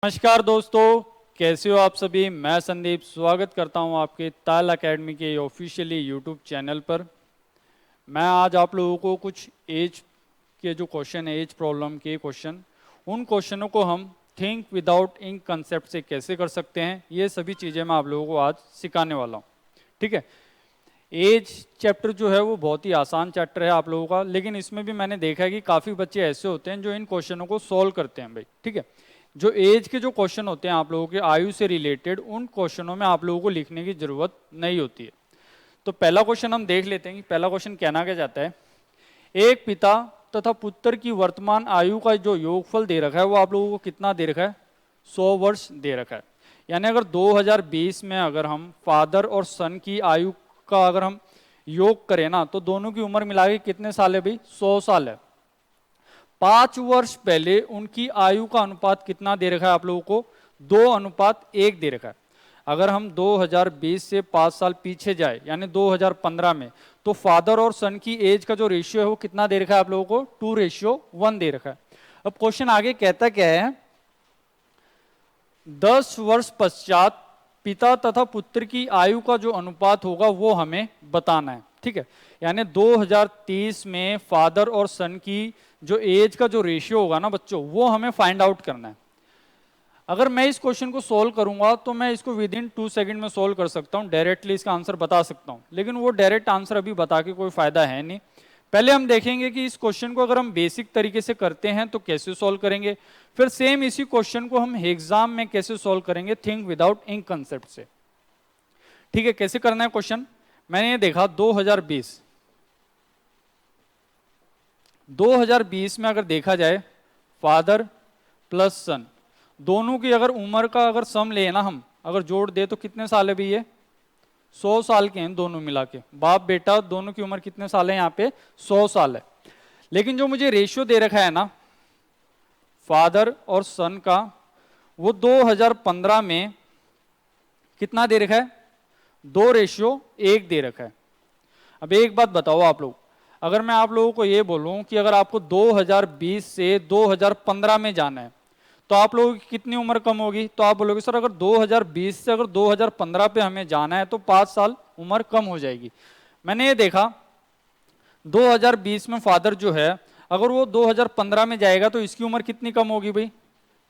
नमस्कार दोस्तों, कैसे हो आप सभी। मैं संदीप स्वागत करता हूं आपके ताल एकेडमी के ऑफिशियली यूट्यूब चैनल पर। मैं आज आप लोगों को कुछ एज के जो क्वेश्चन है, एज प्रॉब्लम के क्वेश्चन, उन क्वेश्चनों को हम थिंक विदाउट इंक कंसेप्ट से कैसे कर सकते हैं, ये सभी चीज़ें मैं आप लोगों को आज सिखाने वाला हूँ। ठीक है। एज चैप्टर जो है वो बहुत ही आसान चैप्टर है आप लोगों का, लेकिन इसमें भी मैंने देखा है कि काफ़ी बच्चे ऐसे होते हैं जो इन क्वेश्चनों को सॉल्व करते हैं भाई। ठीक है। जो एज के जो क्वेश्चन होते हैं आप लोगों के आयु से रिलेटेड, उन क्वेश्चनों में आप लोगों को लिखने की जरूरत नहीं होती है। तो पहला क्वेश्चन हम देख लेते हैं कि पहला क्वेश्चन कहना क्या जाता है। एक पिता तथा पुत्र की वर्तमान आयु का जो योगफल दे रखा है वो आप लोगों को कितना दे रखा है, 100 वर्ष दे रखा है। यानी अगर 2020 में अगर हम फादर और सन की आयु का अगर हम योग करें ना, तो दोनों की उम्र मिला के कितने साल है भाई, 100 साल है। 5 वर्ष पहले उनकी आयु का अनुपात कितना दे रखा है आप लोगों को, 2:1 दे रखा है। अगर हम 2020 से 5 साल पीछे जाए यानी 2015 में, तो फादर और सन की एज का जो रेशियो है वो कितना दे रखा है आप लोगों को, 2:1 दे रखा है। अब क्वेश्चन आगे कहता क्या है, 10 वर्ष पश्चात पिता तथा पुत्र की आयु का जो अनुपात होगा वो हमें बताना है। ठीक है। यानी 2030 में फादर और सन की जो एज का जो रेशियो होगा ना बच्चों, वो हमें फाइंड आउट करना है। अगर मैं इस क्वेश्चन को सोल्व करूंगा तो मैं इसको विद इन 2 सेकंड में सोल्व कर सकता हूं, डायरेक्टली इसका आंसर बता सकता हूं, लेकिन वो डायरेक्ट आंसर अभी बता के कोई फायदा है नहीं। पहले हम देखेंगे कि इस क्वेश्चन को अगर हम बेसिक तरीके से करते हैं तो कैसे सोल्व करेंगे, फिर सेम इसी क्वेश्चन को हम एग्जाम में कैसे सोल्व करेंगे, थिंक विदाउट इंक कंसेप्ट से। ठीक है। कैसे करना है क्वेश्चन, मैंने ये देखा 2020 में अगर देखा जाए फादर प्लस सन, दोनों की अगर उम्र का अगर सम ले ना, हम अगर जोड़ दे तो कितने साल है भाई, ये 100 साल के हैं दोनों मिला के। बाप बेटा दोनों की उम्र कितने साल है यहाँ पे, 100 साल है। लेकिन जो मुझे रेशियो दे रखा है ना फादर और सन का, वो 2015 में कितना दे रखा है, 2:1 दे रखा है। अब एक बात बताओ आप लोग, अगर मैं आप लोगों को ये बोलूं कि अगर आपको 2020 से 2015 में जाना है तो आप लोगों की कितनी उम्र कम होगी, तो आप बोलोगे सर अगर 2020 से अगर 2015 पे हमें जाना है तो 5 साल उम्र कम हो जाएगी। मैंने ये देखा 2020 में फादर जो है, अगर वो 2015 में जाएगा तो इसकी उम्र कितनी कम होगी भाई,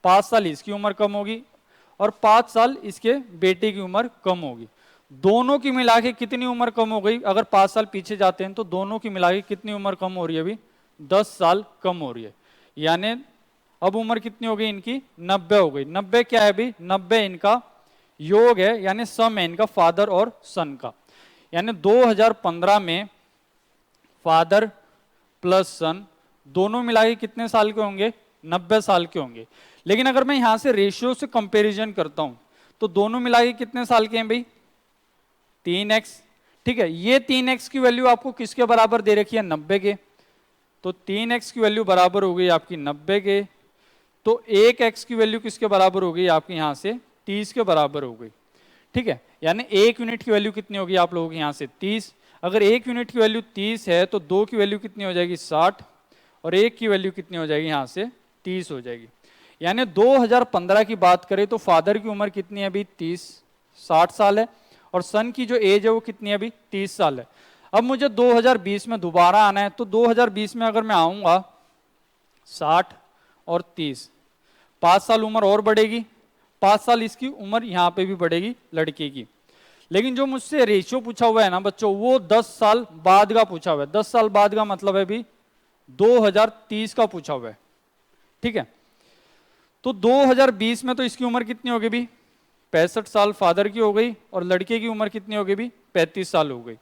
5 साल इसकी उम्र कम होगी और 5 साल इसके बेटे की उम्र कम होगी। दोनों की मिला के कितनी उम्र कम हो गई, अगर 5 साल पीछे जाते हैं तो दोनों की मिला के कितनी उम्र कम हो रही है अभी, 10 साल कम हो रही है। यानी अब उम्र कितनी हो गई इनकी, 90 हो गई। 90 क्या है अभी, 90 इनका योग है, यानी सम है इनका फादर और सन का। यानी 2015 में फादर प्लस सन दोनों मिला के कितने साल के होंगे, 90 साल के होंगे। लेकिन अगर मैं यहां से रेशियो से कंपैरिजन करता हूं तो दोनों मिला के कितने साल के हैं भाई, 3x। ठीक है। ये 3x की वैल्यू आपको किसके बराबर दे रखी है, 90 के। तो 3x की वैल्यू बराबर हो गई आपकी 90 के, तो 1x की वैल्यू किसके बराबर हो गई आपकी, यहां से 30 के बराबर हो गई। ठीक है। यानी 1 यूनिट की वैल्यू कितनी होगी आप लोगों की, यहां से 30। अगर 1 यूनिट की वैल्यू 30 है तो 2 की वैल्यू कितनी हो जाएगी, 60, और 1 की वैल्यू कितनी हो जाएगी, यहां से 30 हो जाएगी। यानी 2015 की बात करें तो फादर की उम्र कितनी है अभी, 60 साल है, और सन की जो एज है वो कितनी है अभी, 30 साल है। अब मुझे 2020 में दोबारा आना है, तो 2020 में अगर मैं आऊंगा 60 और 30, 5 साल उम्र और बढ़ेगी, 5 साल इसकी उम्र यहां पे भी बढ़ेगी लड़के की। लेकिन जो मुझसे रेशियो पूछा हुआ है ना बच्चों, वो 10 साल बाद का पूछा हुआ है। 10 साल बाद का मतलब है भी 2030 का पूछा हुआ है। ठीक है। तो 2020 में तो इसकी उम्र कितनी होगी भी, 65 साल फादर की हो गई, और लड़के की उम्र कितनी हो गई भी, 35 साल हो गई।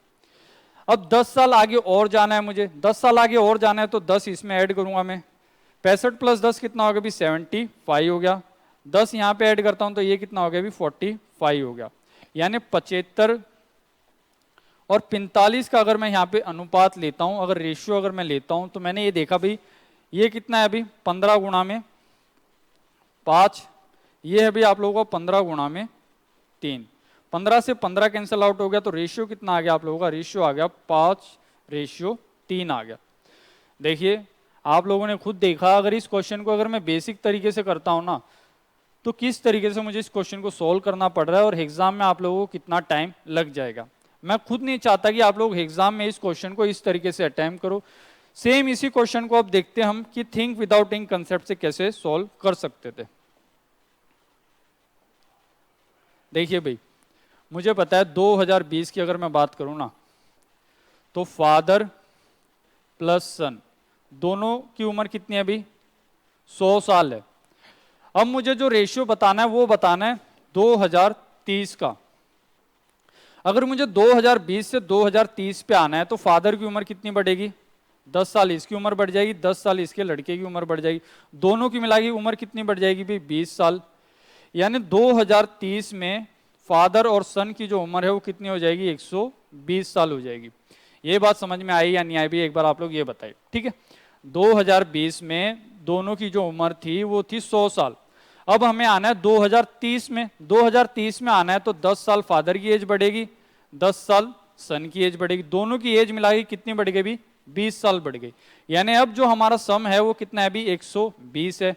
अब 10 साल आगे और जाना है मुझे, 10 साल आगे और जाना है तो 10 इसमें ऐड करूंगा मैं, 65 प्लस 10 कितना हो गया भी, 75 हो गया। 10 यहाँ पे ऐड करता हूं तो ये कितना हो गया भी, 45 हो गया। यानी 75 और 45 का अगर मैं यहाँ पे अनुपात लेता हूं, अगर रेशियो अगर मैं लेता हूं, तो मैंने ये देखा भाई ये कितना है अभी, 15 गुणा में 5, ये है भी आप लोगों को 15 गुणा में 3। 15 से 15 कैंसिल आउट हो गया, तो रेशियो कितना आ गया आप लोगों का, रेशियो आ गया 5:3 आ गया। देखिए आप लोगों ने खुद देखा, अगर इस क्वेश्चन को अगर मैं बेसिक तरीके से करता हूं ना, तो किस तरीके से मुझे इस क्वेश्चन को सोल्व करना पड़ रहा है और एग्जाम में आप लोगों को कितना टाइम लग जाएगा। मैं खुद नहीं चाहता कि आप लोग एग्जाम में इस क्वेश्चन को इस तरीके से अटेम्प्ट करो। सेम इसी क्वेश्चन को अब देखते हैं हम कि थिंक विदाउट इंक कंसेप्ट से कैसे सोल्व कर सकते थे। देखिए भाई, मुझे पता है 2020 की अगर मैं बात करूं ना, तो फादर प्लस सन दोनों की उम्र कितनी है अभी? 100 साल है। अब मुझे जो रेशियो बताना है वो बताना है 2030 का। अगर मुझे 2020 से 2030 पे आना है तो फादर की उम्र कितनी बढ़ेगी? 10 साल इसकी उम्र बढ़ जाएगी, 10 साल इसके लड़के की उम्र बढ़ जाएगी, दोनों की मिला के उम्र कितनी बढ़ जाएगी भाई? 20 साल। यानी 2030 में फादर और सन की जो उम्र है वो कितनी हो जाएगी? 120 साल हो जाएगी। ये बात समझ में आई या नहीं आई भी एक बार आप लोग ये बताइए, ठीक है। 2020 में दोनों की जो उम्र थी वो थी 100 साल। अब हमें आना है 2030 में। 2030 में आना है तो 10 साल फादर की एज बढ़ेगी, 10 साल सन की एज बढ़ेगी, दोनों की एज मिला के कितनी बढ़ गई भी? 20 साल बढ़ गई। यानी अब जो हमारा सम है वो कितना है भी? 120 है।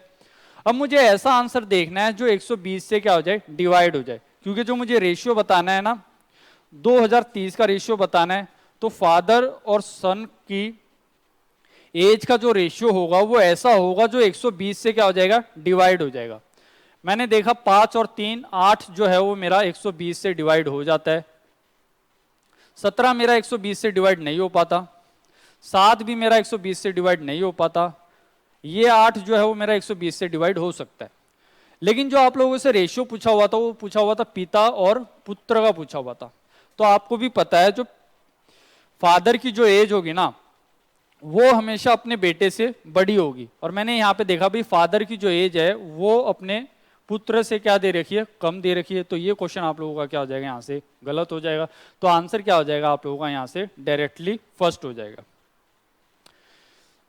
अब मुझे ऐसा आंसर देखना है जो 120 से क्या हो जाए? डिवाइड हो जाए, क्योंकि जो मुझे रेशियो बताना है ना, 2030 का रेशियो बताना है, तो फादर और सन की एज का जो रेशियो होगा वो ऐसा होगा जो 120 से क्या हो जाएगा? डिवाइड हो जाएगा। मैंने देखा 5 और 3 8 जो है वो मेरा 120 से डिवाइड हो जाता है। 17 मेरा 120 से डिवाइड नहीं हो पाता, 7 भी मेरा 120 से डिवाइड नहीं हो पाता, ये 8 जो है वो मेरा 120 से डिवाइड हो सकता है। लेकिन जो आप लोगों से रेशियो पूछा हुआ था वो पूछा हुआ था पिता और पुत्र का पूछा हुआ था। तो आपको भी पता है जो फादर की जो एज होगी ना वो हमेशा अपने बेटे से बड़ी होगी, और मैंने यहाँ पे देखा भी फादर की जो एज है वो अपने पुत्र से क्या दे रखी है? कम दे रखी है। तो ये क्वेश्चन आप लोगों का क्या हो जाएगा? यहाँ से गलत हो जाएगा। तो आंसर क्या हो जाएगा आप लोगों का? यहाँ से डायरेक्टली फर्स्ट हो जाएगा।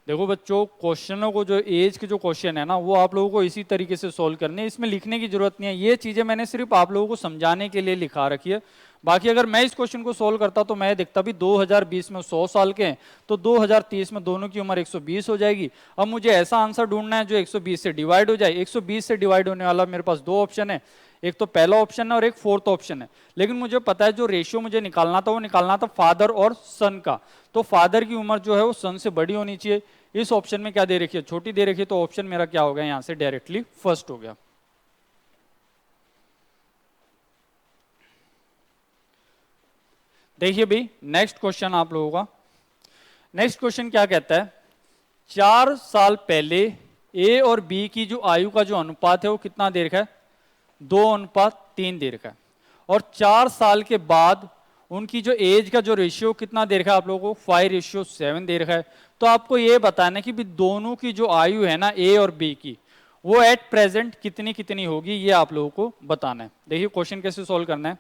देखो बच्चों, क्वेश्चनों को जो एज के जो क्वेश्चन है ना वो आप लोगों को इसी तरीके से सोल्व करने हैं, इसमें लिखने की जरूरत नहीं है। ये चीजें मैंने सिर्फ आप लोगों को समझाने के लिए लिखा रखी है। बाकी अगर मैं इस क्वेश्चन को सोल्व करता तो मैं देखता भी 2020 में 100 साल के हैं तो 2030 में दोनों की उम्र 120 हो जाएगी। अब मुझे ऐसा आंसर ढूंढना है जो 120 से डिवाइड हो जाए। 120 से डिवाइड होने वाला मेरे पास 2 ऑप्शन है, एक तो पहला ऑप्शन है और एक फोर्थ ऑप्शन है। लेकिन मुझे पता है जो रेशियो मुझे निकालना था वो निकालना था फादर और सन का। तो फादर की उम्र जो है वो सन से बड़ी होनी चाहिए। इस ऑप्शन में क्या दे रखी है? छोटी दे रखी है। तो ऑप्शन मेरा क्या हो गया? यहां से डायरेक्टली फर्स्ट हो गया। देखिए भाई, नेक्स्ट क्वेश्चन आप लोगों का। नेक्स्ट क्वेश्चन क्या कहता है? 4 साल पहले ए और बी की जो आयु का जो अनुपात है वो कितना दे रखा है? 2:3 दे रखा है। और 4 साल के बाद उनकी जो एज का जो रेशियो कितना दे रखा है आप लोगों को? 5:7 दे रखा है। तो आपको ये बताना है कि भी दोनों की जो आयु है ना ए और बी की, वो एट प्रेजेंट कितनी कितनी होगी, ये आप लोगों को बताना है। देखिए क्वेश्चन कैसे सोल्व करना है।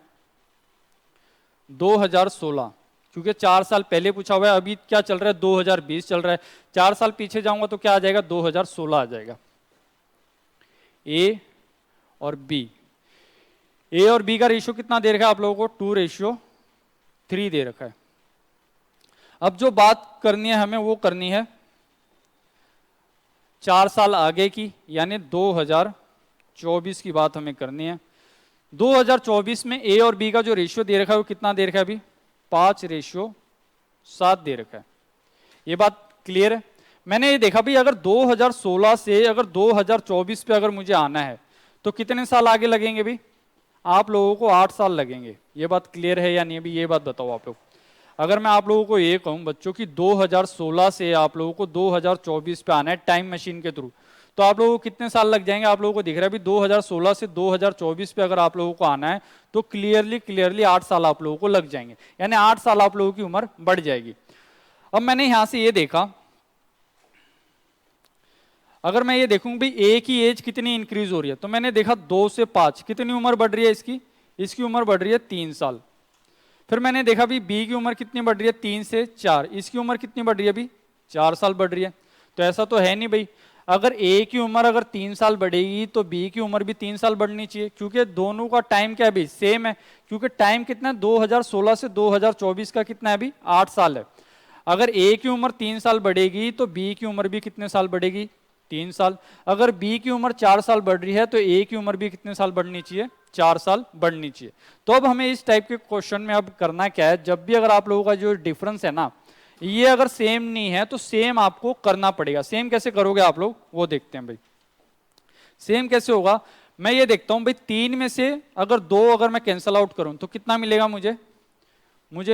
2016, क्योंकि 4 साल पहले पूछा हुआ है, अभी क्या चल रहा है? 2020 चल रहा है। 4 साल पीछे जाऊंगा तो क्या आ जाएगा? 2016 आ जाएगा। ए और बी, ए और बी का रेशियो कितना दे रखा है आप लोगों को? 2:3 दे रखा है। अब जो बात करनी है हमें वो करनी है 4 साल आगे की, यानी 2024 की बात हमें करनी है। 2024 में ए और बी का जो रेशियो दे रखा है वो कितना दे रखा है अभी? 5:7 दे रखा है। ये बात क्लियर है? मैंने ये देखा भी अगर 2016 से अगर 2024 पे अगर मुझे आना है तो कितने साल आगे लगेंगे भी? आप लोगों को 8 साल लगेंगे। ये बात क्लियर है या नहीं? अभी ये बात बताओ आप लोग। अगर मैं आप लोगों को ये कहूं बच्चों की 2016 से आप लोगों को 2024 पे आना है टाइम मशीन के थ्रू, तो आप लोगों को कितने साल लग जाएंगे? आप लोगों को दिख रहा है भी 2016 से 2024 पे अगर आप लोगों को आना है तो क्लियरली 8 साल आप लोगों को लग जाएंगे, यानी 8 साल आप लोगों की उम्र बढ़ जाएगी। अब मैंने यहां से ये देखा, अगर मैं ये देखूं भाई ए की एज कितनी इंक्रीज हो रही है, तो मैंने देखा 2 से 5 कितनी उम्र बढ़ रही है इसकी? इसकी उम्र बढ़ रही है 3 साल। फिर मैंने देखा भी बी की उम्र कितनी बढ़ रही है? 3 से 4। इसकी उम्र कितनी बढ़ रही है अभी? 4 साल बढ़ रही है। तो ऐसा तो है नहीं भाई, अगर ए की उम्र अगर 3 साल बढ़ेगी तो बी की उम्र भी 3 साल बढ़नी चाहिए, क्योंकि दोनों का टाइम क्या है भाई? सेम है। क्योंकि टाइम कितना है? 2016 से 2024 का कितना है अभी? 8 साल है। अगर ए की उम्र 3 साल बढ़ेगी तो बी की उम्र भी कितने साल बढ़ेगी? 3 साल। अगर बी की उम्र 4 साल बढ़ रही है तो ए की उम्र भी कितने साल बढ़नी चाहिए, 4 साल बढ़नी चाहिए। तो अब हमें इस टाइप के क्वेश्चन में अब करना क्या है, जब भी अगर आप लोगों का जो डिफरेंस है ना ये अगर सेम नहीं है तो सेम आपको करना पड़ेगा। सेम कैसे करोगे आप लोग वो देखते हैं भाई। सेम कैसे होगा, मैं ये देखता हूं भाई 3 में से अगर 2 अगर मैं कैंसल आउट करूं तो कितना मिलेगा मुझे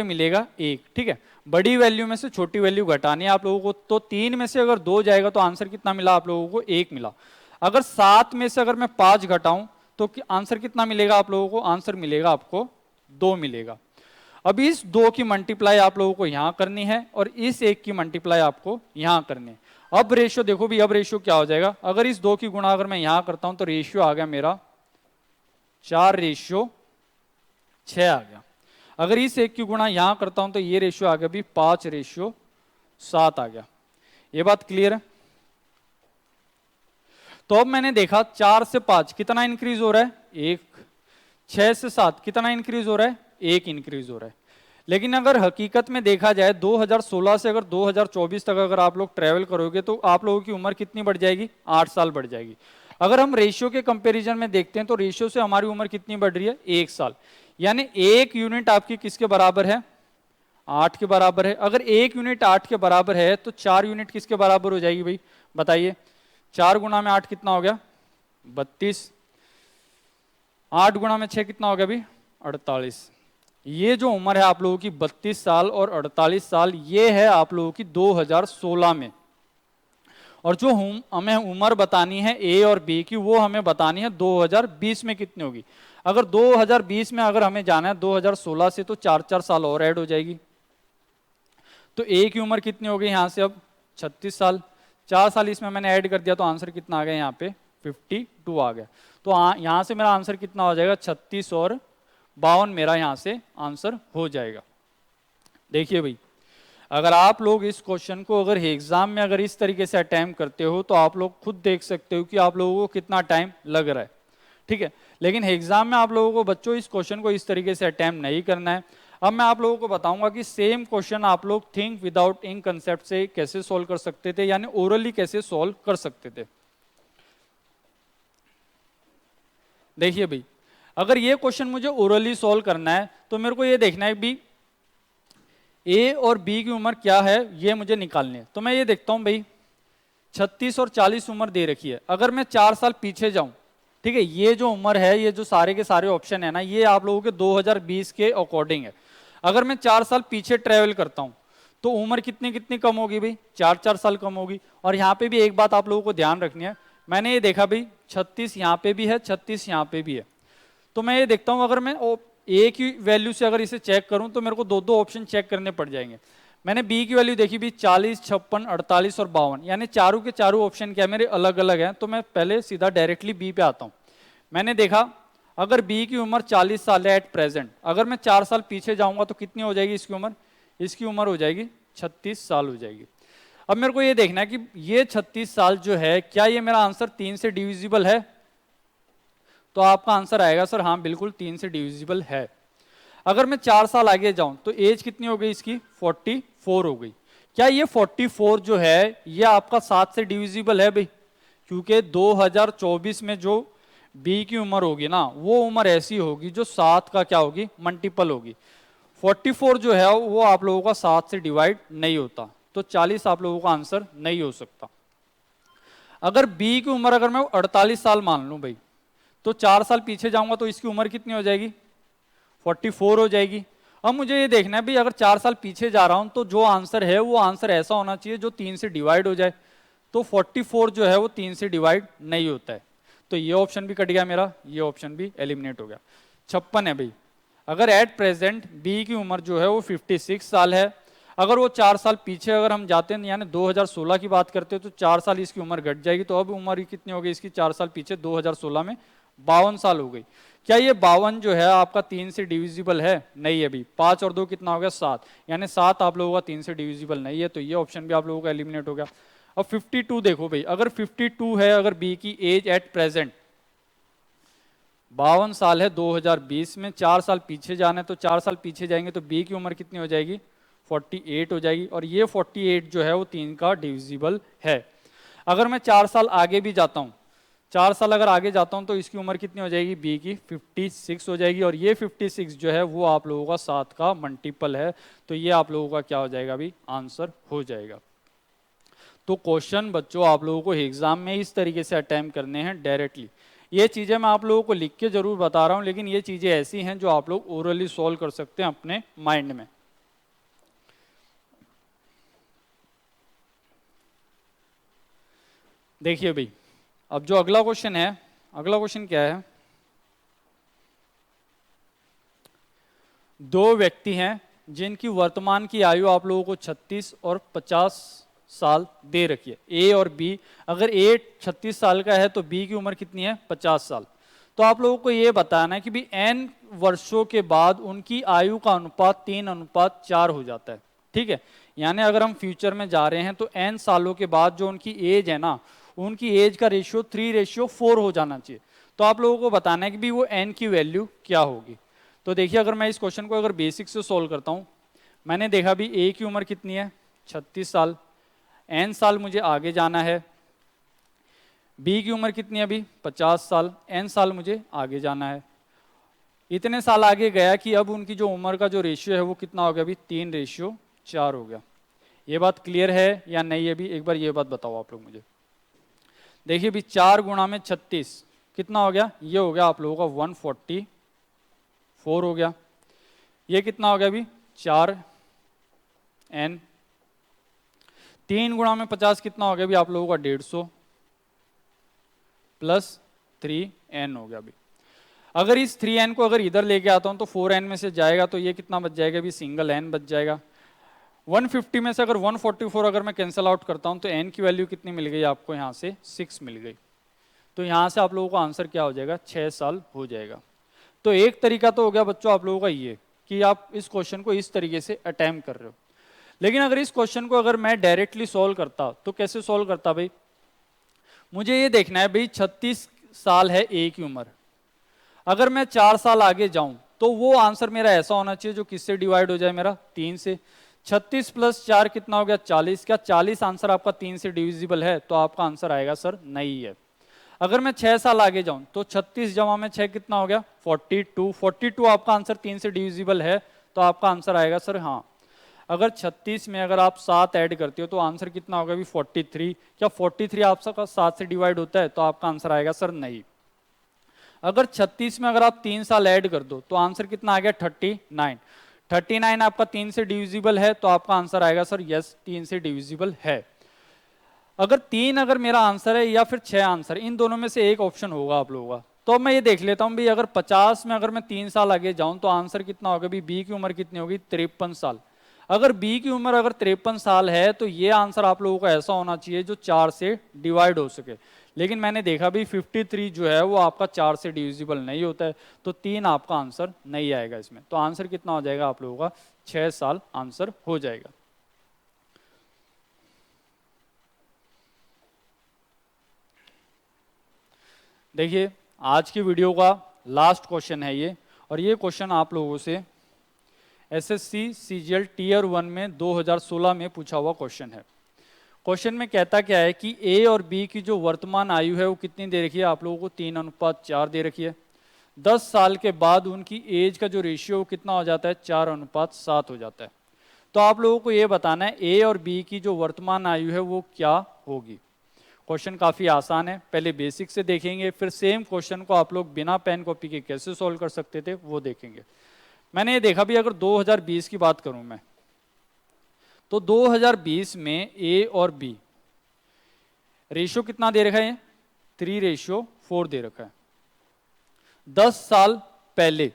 मिलेगा 1। ठीक है, बड़ी वैल्यू में से छोटी वैल्यू घटानी है आप लोगों को, तो 3 में से अगर 2 जाएगा तो आंसर कितना मिला आप लोगों को, 1 मिला। अगर 7 में से अगर मैं 5 घटाऊं तो आंसर कितना मिलेगा आप लोगों को, आंसर मिलेगा आपको 2 मिलेगा। अब इस 2 की मल्टीप्लाई आप लोगों को यहां करनी है और इस 1 की मल्टीप्लाई आपको यहां करनी है। अब रेशियो देखो भी, अब रेशियो क्या हो जाएगा, अगर इस 2 की गुणा अगर मैं यहां करता हूं तो रेशियो आ गया मेरा 4:6 आ गया। अगर इस 1 की गुणा यहां करता हूं तो ये रेशियो आ गया भी 5:7 आ गया। ये बात क्लियर है। तो अब मैंने देखा 4 से 5 कितना इंक्रीज हो रहा है, 1। 6 से 7 कितना इंक्रीज हो रहा है, 1 इंक्रीज हो रहा है। लेकिन अगर हकीकत में देखा जाए 2016 से अगर 2024 तक अगर आप लोग ट्रेवल करोगे तो आप लोगों की उम्र कितनी बढ़ जाएगी, 8 साल बढ़ जाएगी। अगर हम रेशियो के कंपैरिजन में देखते हैं तो रेशियो से हमारी उम्र कितनी बढ़ रही है, 1 साल। यानी 1 यूनिट आपकी किसके बराबर है, 8 के बराबर है। अगर 1 यूनिट 8 के बराबर है तो 4 यूनिट किसके बराबर हो जाएगी भाई, बताइए। 4 गुणा में 8 कितना हो गया, 32। 8 गुणा में 6 कितना हो गया भाई, 48। ये जो उम्र है आप लोगों की 32 साल और 48 साल, ये है आप लोगों की 2016 में। और जो हमें उम्र बतानी है ए और बी की, वो हमें बतानी है 2020 में कितनी होगी। अगर 2020 में अगर हमें जाना है 2016 से तो 4-4 साल और ऐड हो जाएगी। तो ए की उम्र कितनी हो गई यहां से अब 36 साल, 4 साल इसमें मैंने ऐड कर दिया तो आंसर कितना आ गया यहाँ पे 52 आ गया। तो यहां से मेरा आंसर कितना हो जाएगा, 36 और 52 मेरा यहां से आंसर हो जाएगा। देखिए भाई, अगर आप लोग इस क्वेश्चन को अगर एग्जाम में अगर इस तरीके से अटेम्प्ट करते हो तो आप लोग खुद देख सकते हो कि आप लोगों को कितना टाइम लग रहा है। ठीक है, लेकिन एग्जाम में आप लोगों को बच्चों इस क्वेश्चन को इस तरीके से अटेम्प्ट नहीं करना है। अब मैं आप लोगों को बताऊंगा कि सेम क्वेश्चन आप लोग थिंक विदाउट इंक कंसेप्ट से कैसे सोल्व कर सकते थे, यानी ओरली कैसे सोल्व कर सकते थे। देखिए भाई, अगर ये क्वेश्चन मुझे ओरली सोल्व करना है तो मेरे को ये देखना है भी ए और बी की उम्र क्या है, ये मुझे निकालनी है। तो मैं ये देखता हूं भाई 36 और 40 उम्र दे रखी है। अगर मैं 4 साल पीछे जाऊं, ठीक है, ये जो उम्र है, ये जो सारे के सारे ऑप्शन है ना, ये आप लोगों के 2020 के अकॉर्डिंग है। अगर मैं 4 साल पीछे ट्रेवल करता हूं तो उम्र कितनी कितनी कम होगी भाई, 4-4 साल कम होगी। और यहाँ पे भी एक बात आप लोगों को ध्यान रखनी है, मैंने ये देखा भाई 36 यहाँ पे भी है, 36 यहाँ पे भी है। तो मैं ये देखता हूँ अगर मैं ए की वैल्यू से अगर इसे चेक करूं तो मेरे को 2-2 ऑप्शन चेक करने पड़ जाएंगे। मैंने बी की वैल्यू देखी भी 40, 56, 48 और 52, यानी चारों के चारों ऑप्शन क्या मेरे अलग अलग हैं। तो मैं पहले सीधा डायरेक्टली बी पे आता हूं। मैंने देखा अगर बी की उम्र 40 साल है एट प्रेजेंट, अगर मैं 4 साल पीछे जाऊंगा तो कितनी हो जाएगी इसकी उम्र, इसकी उम्र हो जाएगी 36 साल हो जाएगी। अब मेरे को ये देखना है कि ये 36 साल जो है, क्या ये मेरा आंसर 3 से डिविजिबल है। तो आपका आंसर आएगा सर हाँ बिल्कुल 3 से डिविजिबल है। अगर मैं 4 साल आगे जाऊं तो एज कितनी हो गई इसकी, 44 हो गई। क्या ये 44 जो है ये आपका 7 से डिविजिबल है भाई, क्योंकि 2024 में जो बी की उम्र होगी ना, वो उम्र ऐसी होगी जो 7 का क्या होगी, मल्टीपल होगी। 44 जो है वो आप लोगों का 7 से डिवाइड नहीं होता, तो 40 आप लोगों का आंसर नहीं हो सकता। अगर बी की उम्र अगर मैं 48 साल मान लूं भाई, तो 4 साल पीछे जाऊंगा तो इसकी उम्र कितनी हो जाएगी, 44 हो जाएगी। अब मुझे ये देखना है भाई अगर 4 साल पीछे जा रहा हूं तो जो आंसर है वो आंसर ऐसा होना चाहिए जो 3 से डिवाइड हो जाए। तो 44 जो है वो 3 से डिवाइड नहीं होता है, तो ये ऑप्शन भी कट गया मेरा, ये ऑप्शन भी एलिमिनेट हो गया। 56 है भाई, अगर एट प्रेजेंट बी की उम्र जो है वो 56 साल है, अगर वो 4 साल पीछे अगर हम जाते हैं यानी 2016 की बात करते हैं तो 4 साल इसकी उम्र घट जाएगी। तो अब उम्र कितनी हो गई इसकी 4 साल पीछे 2016 में 52 साल हो गई। क्या ये 52 जो है आपका 3 से डिविजिबल है, नहीं है भाई। 5 और 2 कितना हो गया 7, यानी 7 आप लोगों का 3 से डिविजिबल नहीं है, तो ये ऑप्शन भी आप लोगों का एलिमिनेट हो गया। अब 52 देखो भाई, अगर 52 है, अगर बी की एज एट प्रेजेंट 52 साल है 2020 में, 4 साल पीछे जाना है तो 4 साल पीछे जाएंगे तो बी की उम्र कितनी हो जाएगी, 48 हो जाएगी। और ये 48 जो है वो 3 का डिविजिबल है। अगर मैं 4 साल आगे भी जाता हूँ, 4 साल अगर आगे जाता हूँ तो इसकी उम्र कितनी हो जाएगी, बी की 56 हो जाएगी, और ये 56 जो है वो आप लोगों का 7 का मल्टीपल है, तो ये आप लोगों का क्या हो जाएगा अभी, आंसर हो जाएगा। तो क्वेश्चन बच्चों आप लोगों को एग्जाम में इस तरीके से अटेम्प्ट करने हैं डायरेक्टली। ये चीजें मैं आप लोगों को लिख के जरूर बता रहा हूं, लेकिन ये चीजें ऐसी हैं जो आप लोग ओरली सॉल्व कर सकते हैं अपने माइंड में। देखिए भाई, अब जो अगला क्वेश्चन है, अगला क्वेश्चन क्या है, दो व्यक्ति हैं जिनकी वर्तमान की आयु आप लोगों को 36 और 50 साल दे रखी है, ए और बी। अगर ए 36 साल का है तो बी की उम्र कितनी है, 50 साल। तो आप लोगों को ये बताना है कि भी एन वर्षों के बाद उनकी आयु का अनुपात 3:4 हो जाता है। ठीक है, यानी अगर हम फ्यूचर में जा रहे हैं तो एन सालों के बाद जो उनकी एज है ना, उनकी एज का रेशियो 3:4 हो जाना चाहिए। तो आप लोगों को बताना है कि भी वो एन की वैल्यू क्या होगी। तो देखिए, अगर मैं इस क्वेश्चन को अगर बेसिक से सोल्व करता हूं, मैंने देखा भी ए की उम्र कितनी है, 36 साल, एन साल मुझे आगे जाना है। बी की उम्र कितनी है अभी, 50 साल, एन साल मुझे आगे जाना है। इतने साल आगे गया कि अब उनकी जो उम्र का जो रेशियो है वो कितना हो गया अभी, 3:4 हो गया। ये बात क्लियर है या नहीं है, भी एक बार ये बात बताओ आप लोग मुझे। देखिए भी 4 गुणा में 36 कितना हो गया, ये हो गया आप लोगों का 144 हो गया। ये कितना हो गया अभी, 4n। 3 गुणा में 50 कितना हो गया अभी आप लोगों का, 150 प्लस 3n हो गया अभी। अगर इस 3n को अगर इधर लेके आता हूं तो 4n में से जाएगा, तो ये कितना बच जाएगा अभी, सिंगल n बच जाएगा। 150 में से अगर 144 अगर मैं कैंसिल आउट करता हूं तो n की वैल्यू कितनी मिल गई आपको, यहां से 6 मिल गई। तो यहां से आप लोगों का आंसर क्या हो जाएगा, 6 साल हो जाएगा। तो एक तरीका तो हो गया बच्चों आप लोगों का ये कि आप इस क्वेश्चन को इस तरीके से अटेम्प्ट कर रहे हो। लेकिन अगर इस क्वेश्चन को अगर मैं डायरेक्टली सॉल्व करता तो कैसे सॉल्व करता भाई, मुझे ये देखना है भाई 36 साल है ए की उम्र, अगर मैं 4 साल आगे जाऊं तो वो आंसर मेरा ऐसा होना चाहिए जो किससे डिवाइड हो जाए, मेरा 3 से। 36 प्लस 4 कितना हो गया, 40। क्या 40 आंसर आपका 3 से डिविजिबल है, तो आपका आंसर आएगा सर नहीं है। अगर मैं 6 साल आगे जाऊं तो 36 जमा में 6 कितना हो गया, 42। 42 आपका आंसर 3 से डिविजिबल है, तो आपका आंसर आएगा सर हाँ। अगर 36 में अगर आप 7 ऐड करते हो तो आंसर कितना होगा भी, 43। क्या 43 आपका 7 से डिवाइड होता है, तो आपका आंसर आएगा सर नहीं। अगर 36 में अगर आप 3 साल ऐड कर दो तो आंसर कितना आ गया, 39। 39 आपका 3 से डिविजिबल है, तो आपका आंसर आएगा सर यस, 3 से डिविजिबल है। अगर 3 अगर मेरा आंसर है या फिर 6 आंसर, इन दोनों में से एक ऑप्शन होगा आप लोगों का। तो अब मैं ये देख लेता हूँ भाई, अगर 50 में अगर मैं 3 साल आगे जाऊं तो आंसर कितना होगा भी, बी की उम्र कितनी होगी, 53 साल। अगर बी की उम्र अगर 53 साल है तो ये आंसर आप लोगों का ऐसा होना चाहिए जो 4 से डिवाइड हो सके। लेकिन मैंने देखा भी 53 जो है वो आपका 4 से डिविजिबल नहीं होता है, तो 3 आपका आंसर नहीं आएगा इसमें। तो आंसर कितना हो जाएगा आप लोगों का, 6 साल आंसर हो जाएगा। देखिए, आज की वीडियो का लास्ट क्वेश्चन है ये, और ये क्वेश्चन आप लोगों से एसएससी सीजीएल टीयर 1 में 2016 में पूछा हुआ क्वेश्चन है। क्वेश्चन में कहता क्या है कि ए और बी की जो वर्तमान आयु है वो कितनी दे रखी है आप लोगों को, 3:4 दे रखी है। 10 साल के बाद उनकी एज का जो रेशियो वो कितना हो जाता है, 4:7 हो जाता है। तो आप लोगों को ये बताना है ए और बी की जो वर्तमान आयु है वो क्या होगी। क्वेश्चन काफी आसान है, पहले बेसिक से देखेंगे, फिर सेम क्वेश्चन को आप लोग बिना पेन कॉपी के कैसे सॉल्व कर सकते थे वो देखेंगे। मैंने ये देखा भी, अगर 2020 की बात करूं मैं, तो 2020 में ए और बी रेशियो कितना दे रखा है, 3:4 दे रखा है। 10 साल पहले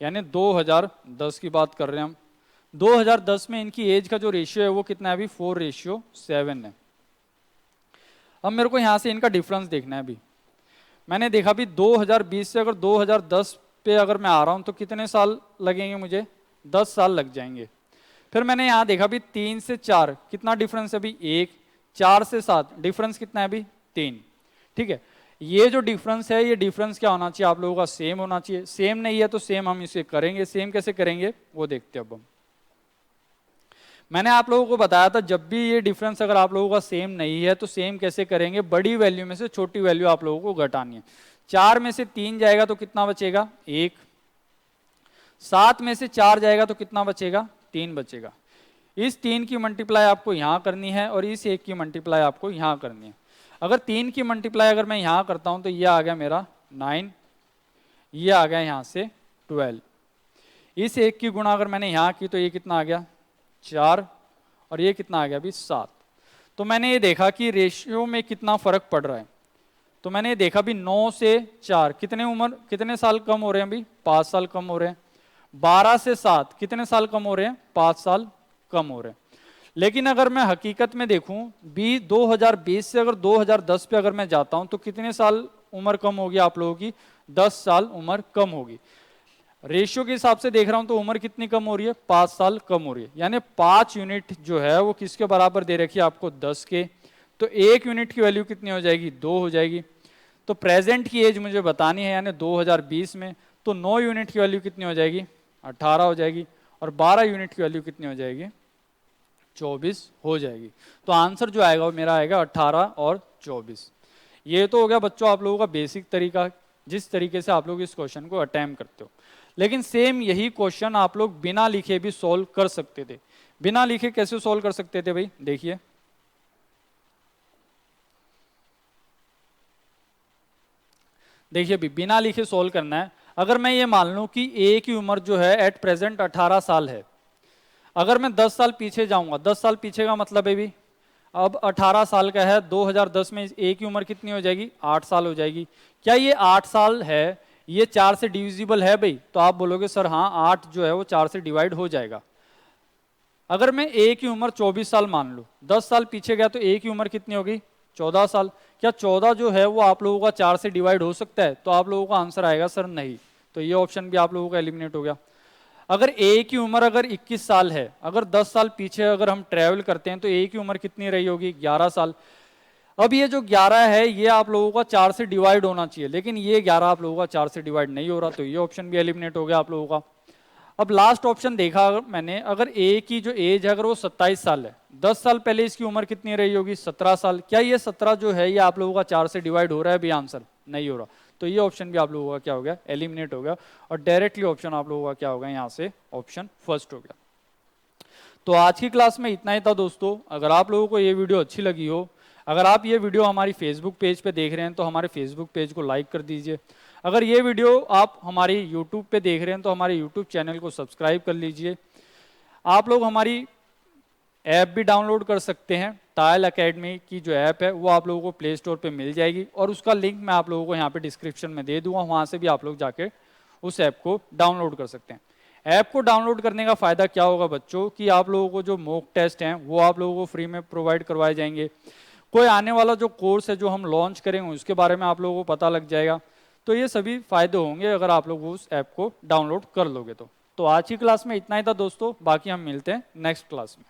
यानी 2010 की बात कर रहे हैं हम, 2010 में इनकी एज का जो रेशियो है वो कितना है अभी, 4:7 है। अब मेरे को यहां से इनका डिफरेंस देखना है। अभी मैंने देखा भी 2020 से अगर 2010 पे अगर मैं आ रहा हूं तो कितने साल लगेंगे मुझे, 10 साल लग जाएंगे। फिर मैंने यहां देखा भी 3 से 4 कितना डिफरेंस है अभी, 1। 4 से 7 डिफरेंस कितना है अभी, 3। ठीक है, ये जो डिफरेंस है ये डिफरेंस क्या होना चाहिए आप लोगों का, सेम होना चाहिए। सेम नहीं है तो सेम हम इसे करेंगे, सेम कैसे करेंगे वो देखते हैं अब हम। मैंने आप लोगों को बताया था जब भी ये डिफरेंस अगर आप लोगों का सेम नहीं है तो सेम कैसे करेंगे, बड़ी वैल्यू में से छोटी वैल्यू आप लोगों को घटानी है। 4 में से 3 जाएगा तो कितना बचेगा 1, 7 में से 4 जाएगा तो कितना बचेगा 3 बचेगा। इस 3 की मल्टीप्लाई आपको यहाँ करनी है और इस 1 की मल्टीप्लाई आपको यहाँ करनी है। अगर 3 की मल्टीप्लाई अगर मैं यहाँ करता हूँ तो ये आ गया मेरा 9, ये आ गया यहाँ से 12। इस 1 की गुणा अगर मैंने यहाँ की तो ये कितना आ गया 4, और ये कितना आ गया अभी 7। तो मैंने ये देखा कि रेशियो में कितना फर्क पड़ रहा है। तो मैंने ये देखा भी 9 से 4 कितने साल कम हो रहे हैं अभी 5 साल कम हो रहे हैं। 12 से 7 कितने साल कम हो रहे हैं 5 साल कम हो रहे हैं। लेकिन अगर मैं हकीकत में देखूं 2020 से अगर 2010 पे अगर मैं जाता हूं तो कितने साल उम्र कम होगी आप लोगों की 10 साल उम्र कम होगी। रेशियो के हिसाब से देख रहा हूं तो उम्र कितनी कम हो रही है 5 साल कम हो रही है, यानी 5 यूनिट जो है वो किसके बराबर दे रखी है आपको 10 के। तो 1 यूनिट की वैल्यू कितनी हो जाएगी 2 हो जाएगी। तो प्रेजेंट की एज मुझे बतानी है यानी 2020 में, तो 9 यूनिट की वैल्यू कितनी हो जाएगी 18 हो जाएगी, और 12 यूनिट की वैल्यू कितनी हो जाएगी 24 हो जाएगी। तो आंसर जो आएगा वो मेरा आएगा 18 और 24। ये तो हो गया बच्चों आप लोगों का बेसिक तरीका, जिस तरीके से आप लोग इस क्वेश्चन को अटेम्प्ट करते हो। लेकिन सेम यही क्वेश्चन आप लोग बिना लिखे भी सॉल्व कर सकते थे। बिना लिखे कैसे सॉल्व कर सकते थे भाई, देखिए देखिए भी बिना लिखे सॉल्व करना है। अगर मैं ये मान लूं कि ए की उम्र जो है एट प्रेजेंट 18 साल है, अगर मैं 10 साल पीछे जाऊंगा, 10 साल पीछे का मतलब है भी अब 18 साल का है, 2010 में ए की उम्र कितनी हो जाएगी 8 साल हो जाएगी। क्या ये 8 साल है ये 4 से डिविजिबल है भाई, तो आप बोलोगे सर हाँ 8 जो है वो 4 से डिवाइड हो जाएगा। अगर मैं ए की उम्र 24 साल मान लूं, 10 साल पीछे गया तो ए की उम्र कितनी होगी 14 साल। क्या 14 जो है वो आप लोगों का 4 से डिवाइड हो सकता है, तो आप लोगों का आंसर आएगा सर नहीं। तो ये ऑप्शन भी आप लोगों का एलिमिनेट हो गया। अगर ए की उम्र अगर 21 साल है, अगर 10 साल पीछे अगर हम ट्रेवल करते हैं तो ए की उम्र कितनी रही होगी 11 साल। अब ये जो 11 है ये आप लोगों का 4 से डिवाइड होना चाहिए, लेकिन ये 11 आप लोगों का 4 से डिवाइड नहीं हो रहा, तो ये ऑप्शन भी एलिमिनेट हो गया आप लोगों का। अब लास्ट ऑप्शन देखा मैंने, अगर ए की जो एज है अगर वो 27 साल है, 10 साल पहले इसकी उम्र कितनी रही होगी 17 साल। क्या ये 17 जो है ये आप लोगों का 4 से डिवाइड हो रहा है भी, आंसर नहीं हो रहा। तो ये ऑप्शन भी आप लोगों का क्या हो गया एलिमिनेट हो गया, और डायरेक्टली ऑप्शन आप लोगों का क्या होगा यहाँ से ऑप्शन फर्स्ट हो गया। तो आज की क्लास में इतना ही था दोस्तों। अगर आप लोगों को ये वीडियो अच्छी लगी हो, अगर आप ये वीडियो हमारी फेसबुक पेज पे देख रहे हैं तो हमारे फेसबुक पेज को लाइक कर दीजिए। अगर ये वीडियो आप हमारी यूट्यूब पे देख रहे हैं तो हमारे यूट्यूब चैनल को सब्सक्राइब कर लीजिए। आप लोग हमारी ऐप भी डाउनलोड कर सकते हैं, टायल एकेडमी की जो ऐप है वो आप लोगों को प्ले स्टोर पे मिल जाएगी, और उसका लिंक मैं आप लोगों को यहाँ पे डिस्क्रिप्शन में दे दूंगा, वहाँ से भी आप लोग जाके उस ऐप को डाउनलोड कर सकते हैं। ऐप को डाउनलोड करने का फ़ायदा क्या होगा बच्चों, कि आप लोगों को जो मॉक टेस्ट हैं वो आप लोगों को फ्री में प्रोवाइड करवाए जाएंगे। कोई आने वाला जो कोर्स है जो हम लॉन्च करेंगे उसके बारे में आप लोगों को पता लग जाएगा। तो ये सभी फायदे होंगे अगर आप लोग उस ऐप को डाउनलोड कर लोगे तो। आज की क्लास में इतना ही था दोस्तों, बाकी हम मिलते हैं नेक्स्ट क्लास में।